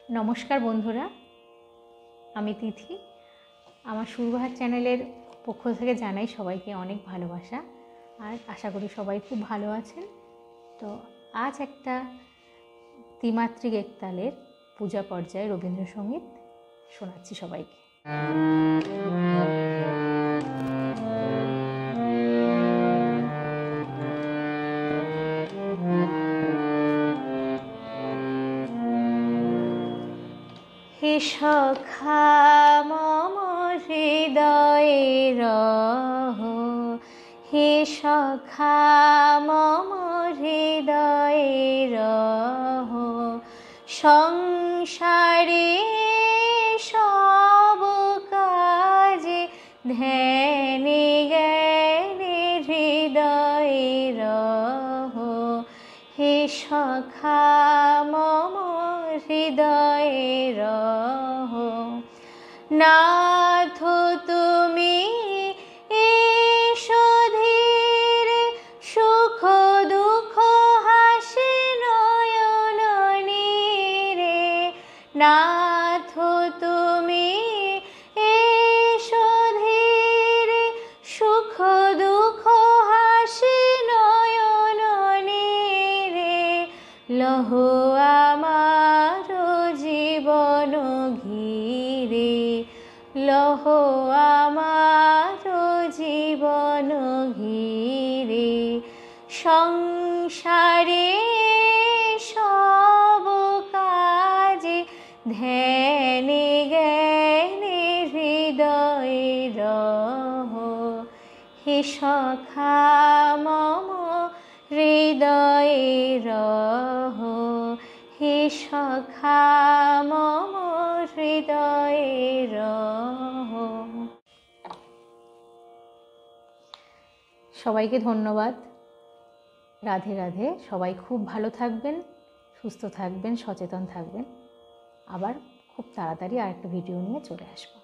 নমস্কার বন্ধুরা, আমি তিথি। আমার সুরবাহার চ্যানেলের পক্ষ থেকে জানাই সবাইকে অনেক ভালোবাসা, আর আশা করি সবাই খুব ভালো আছেন। তো আজ একটা ত্রিমাত্রিক একতালের পূজা পর্যায়ে রবীন্দ্রসঙ্গীত শোনাচ্ছি সবাইকে। হে সখা মম হৃদয়ে রহ, হে সখা মম হৃদয়ে রহ, সংসারে সব কাজে ধ্যানে জ্ঞানে হৃদয়ে রহ, হে সখা মম হৃদয়ে রহ। নাথ তুমি এসো ধীরে, সুখ দুঃখ হাসি নয়ন নীরে। নাথ তুমি এসো ধীরে, সুখ দুঃখ হাসি নয়ন নীরে। লহ আমার জীবন ঘিরে, লহ আমার জীবন ঘিরে। সংসারে সব কাজে ধ্যানে জ্ঞানে হৃদয়ে রহ, হে সখা মম হৃদয়ে রহ, হে সখা মম হৃদয়ে রহ। সবাইকে ধন্যবাদ। রাধে রাধে। সবাই খুব ভালো থাকবেন, সুস্থ থাকবেন, সচেতন থাকবেন। আবার খুব তাড়াতাড়ি আরেকটা ভিডিও নিয়ে চলে আসবো।